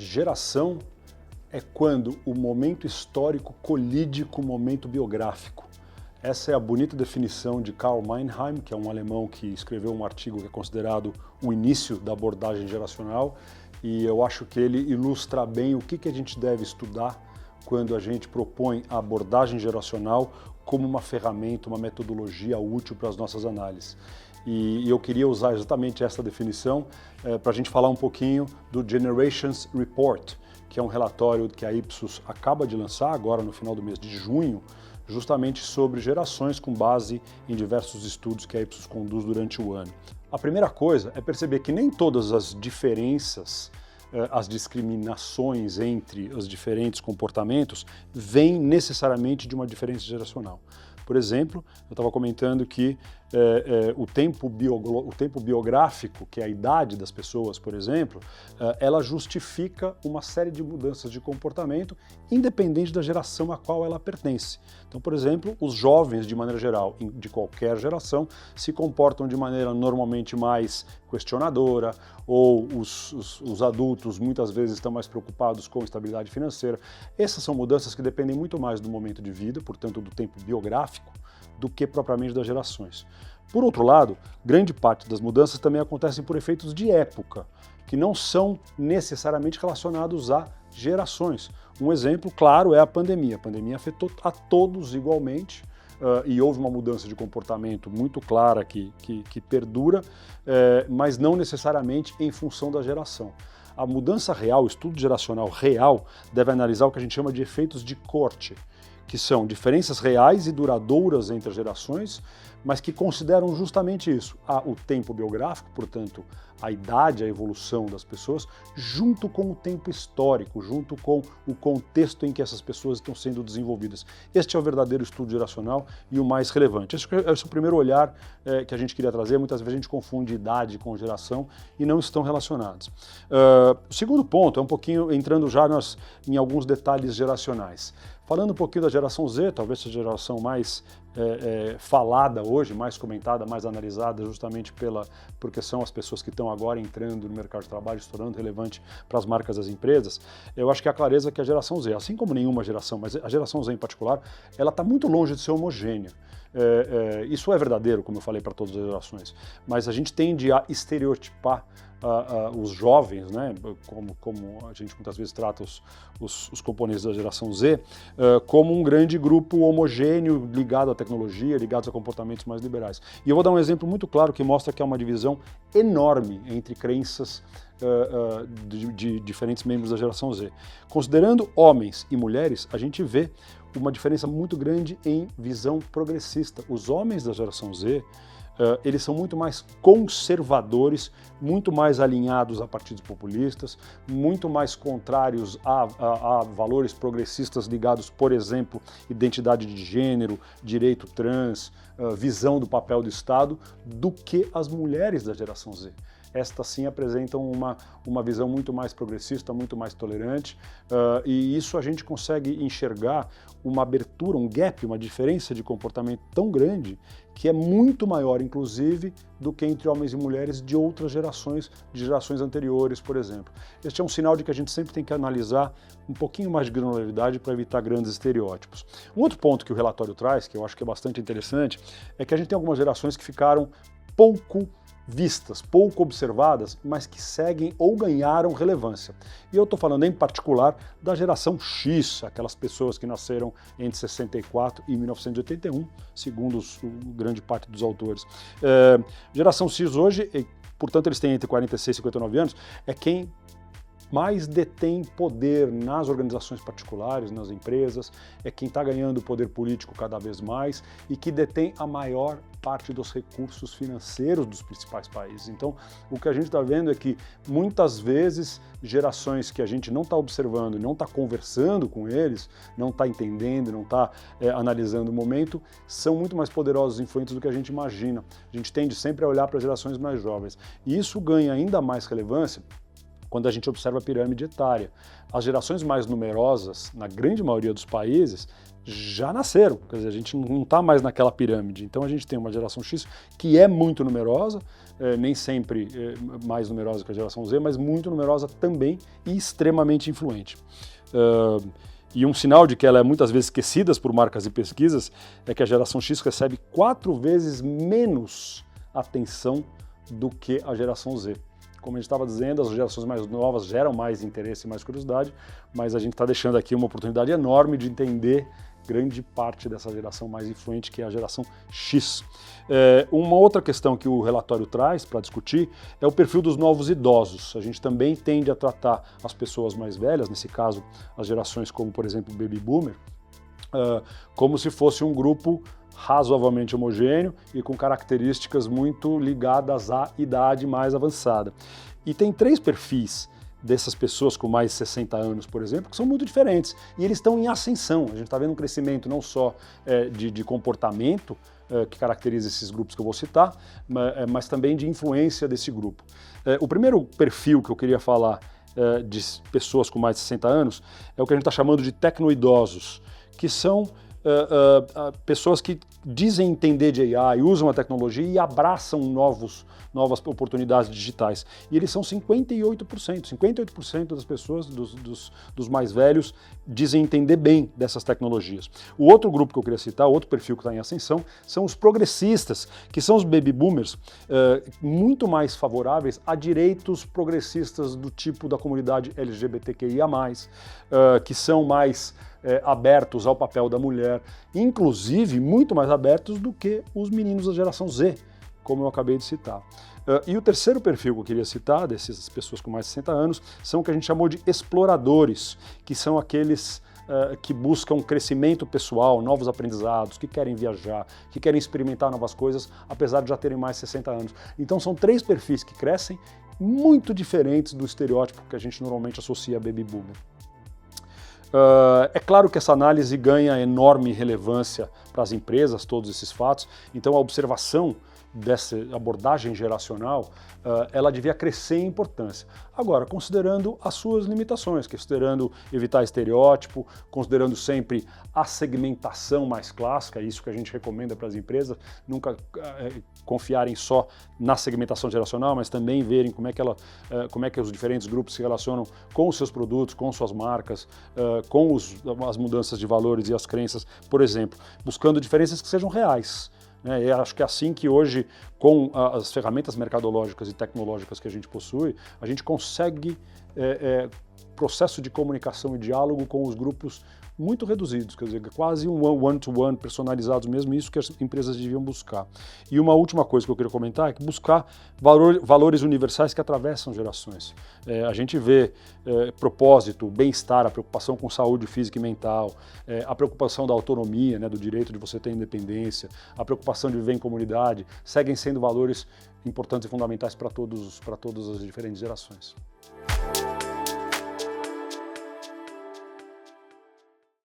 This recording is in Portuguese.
Geração é quando o momento histórico colide com o momento biográfico. Essa é a bonita definição de Karl Mannheim, que é um alemão que escreveu um artigo que é considerado o início da abordagem geracional, e eu acho que ele ilustra bem o que a gente deve estudar quando a gente propõe a abordagem geracional como uma ferramenta, uma metodologia útil para as nossas análises. E eu queria usar exatamente essa definição para a gente falar um pouquinho do Generations Report, que é um relatório que a Ipsos acaba de lançar agora no final do mês de junho, justamente sobre gerações com base em diversos estudos que a Ipsos conduz durante o ano. A primeira coisa é perceber que nem todas as diferenças, as discriminações entre os diferentes comportamentos vêm necessariamente de uma diferença geracional. Por exemplo, eu estava comentando que o tempo biográfico, que é a idade das pessoas, por exemplo, ela justifica uma série de mudanças de comportamento, independente da geração a qual ela pertence. Então, por exemplo, os jovens, de maneira geral, de qualquer geração, se comportam de maneira normalmente mais questionadora, ou os adultos muitas vezes estão mais preocupados com estabilidade financeira. Essas são mudanças que dependem muito mais do momento de vida, portanto do tempo biográfico, do que propriamente das gerações. Por outro lado, grande parte das mudanças também acontecem por efeitos de época, que não são necessariamente relacionados a gerações. Um exemplo claro é a pandemia. A pandemia afetou a todos igualmente, e houve uma mudança de comportamento muito clara que perdura, mas não necessariamente em função da geração. A mudança real, o estudo geracional real, deve analisar o que a gente chama de efeitos de corte, que são diferenças reais e duradouras entre as gerações, mas que consideram justamente isso, o tempo biográfico, portanto, a idade, a evolução das pessoas, junto com o tempo histórico, junto com o contexto em que essas pessoas estão sendo desenvolvidas. Este é o verdadeiro estudo geracional e o mais relevante. Esse é o primeiro olhar que a gente queria trazer. Muitas vezes a gente confunde idade com geração e não estão relacionados. O segundo ponto é um pouquinho entrando já em alguns detalhes geracionais. Falando um pouquinho da geração Z, talvez seja a geração mais falada hoje, mais comentada, mais analisada, justamente porque são as pessoas que estão agora entrando no mercado de trabalho, se tornando relevante para as marcas das empresas. Eu acho que a clareza é que a geração Z, assim como nenhuma geração, mas a geração Z em particular, ela está muito longe de ser homogênea. Isso é verdadeiro, como eu falei, para todas as gerações, mas a gente tende a estereotipar os jovens, né, como a gente muitas vezes trata os componentes da geração Z, como um grande grupo homogêneo ligado à tecnologia, ligados a comportamentos mais liberais. E eu vou dar um exemplo muito claro que mostra que há uma divisão enorme entre crenças de diferentes membros da geração Z. Considerando homens e mulheres, a gente vê uma diferença muito grande em visão progressista. Os homens da geração Z, eles são muito mais conservadores, muito mais alinhados a partidos populistas, muito mais contrários a valores progressistas ligados, por exemplo, identidade de gênero, direito trans, visão do papel do Estado, do que as mulheres da geração Z. Estas sim apresentam uma visão muito mais progressista, muito mais tolerante, e isso a gente consegue enxergar uma abertura, um gap, uma diferença de comportamento tão grande que é muito maior, inclusive, do que entre homens e mulheres de outras gerações, de gerações anteriores, por exemplo. Este é um sinal de que a gente sempre tem que analisar um pouquinho mais de granularidade para evitar grandes estereótipos. Um outro ponto que o relatório traz, que eu acho que é bastante interessante, é que a gente tem algumas gerações que ficaram pouco vistas, pouco observadas, mas que seguem ou ganharam relevância. E eu estou falando em particular da geração X, aquelas pessoas que nasceram entre 64 e 1981, segundo grande parte dos autores. Geração X hoje, portanto eles têm entre 46 e 59 anos, é quem mais detém poder nas organizações particulares, nas empresas, é quem está ganhando poder político cada vez mais e que detém a maior parte dos recursos financeiros dos principais países. Então, o que a gente está vendo é que, muitas vezes, gerações que a gente não está observando, não está conversando com eles, não está entendendo, não está analisando o momento, são muito mais poderosos e influentes do que a gente imagina. A gente tende sempre a olhar para as gerações mais jovens. E isso ganha ainda mais relevância quando a gente observa a pirâmide etária. As gerações mais numerosas, na grande maioria dos países, já nasceram, quer dizer, a gente não está mais naquela pirâmide. Então a gente tem uma geração X que é muito numerosa, nem sempre mais numerosa que a geração Z, mas muito numerosa também e extremamente influente. E um sinal de que ela é muitas vezes esquecida por marcas e pesquisas é que a geração X recebe 4 vezes menos atenção do que a geração Z. Como a gente estava dizendo, as gerações mais novas geram mais interesse e mais curiosidade, mas a gente está deixando aqui uma oportunidade enorme de entender grande parte dessa geração mais influente, que é a geração X. Uma outra questão que o relatório traz para discutir é o perfil dos novos idosos. A gente também tende a tratar as pessoas mais velhas, nesse caso as gerações como, por exemplo, o Baby Boomer, como se fosse um grupo razoavelmente homogêneo e com características muito ligadas à idade mais avançada. E tem 3 perfis dessas pessoas com mais de 60 anos, por exemplo, que são muito diferentes. E eles estão em ascensão. A gente está vendo um crescimento não só de comportamento, que caracteriza esses grupos que eu vou citar, mas também de influência desse grupo. O primeiro perfil que eu queria falar de pessoas com mais de 60 anos é o que a gente está chamando de tecnoidosos, que são pessoas que dizem entender de AI, usam a tecnologia e abraçam novas oportunidades digitais. E eles são 58% das pessoas, dos mais velhos, dizem entender bem dessas tecnologias. O outro grupo que eu queria citar, outro perfil que está em ascensão, são os progressistas, que são os baby boomers, muito mais favoráveis a direitos progressistas do tipo da comunidade LGBTQIA+, que são mais abertos ao papel da mulher, inclusive muito mais abertos do que os meninos da geração Z, como eu acabei de citar. E o terceiro perfil que eu queria citar, dessas pessoas com mais de 60 anos, são o que a gente chamou de exploradores, que são aqueles que buscam crescimento pessoal, novos aprendizados, que querem viajar, que querem experimentar novas coisas, apesar de já terem mais de 60 anos. Então são 3 perfis que crescem, muito diferentes do estereótipo que a gente normalmente associa a baby boomer. É claro que essa análise ganha enorme relevância para as empresas, todos esses fatos, então a observação dessa abordagem geracional, ela devia crescer em importância. Agora, considerando as suas limitações, considerando evitar estereótipo, considerando sempre a segmentação mais clássica, isso que a gente recomenda para as empresas, nunca confiarem só na segmentação geracional, mas também verem como é que os diferentes grupos se relacionam com os seus produtos, com suas marcas, com as mudanças de valores e as crenças, por exemplo, buscando diferenças que sejam reais. Eu acho que é assim que hoje, com as ferramentas mercadológicas e tecnológicas que a gente possui, a gente consegue processo de comunicação e diálogo com os grupos muito reduzidos, quer dizer, quase um one-to-one, personalizados mesmo, isso que as empresas deviam buscar. E uma última coisa que eu queria comentar é que buscar valores universais que atravessam gerações. A gente vê propósito, bem-estar, a preocupação com saúde física e mental, a preocupação da autonomia, do direito de você ter independência, a preocupação de viver em comunidade, seguem sendo valores importantes e fundamentais para todas as diferentes gerações.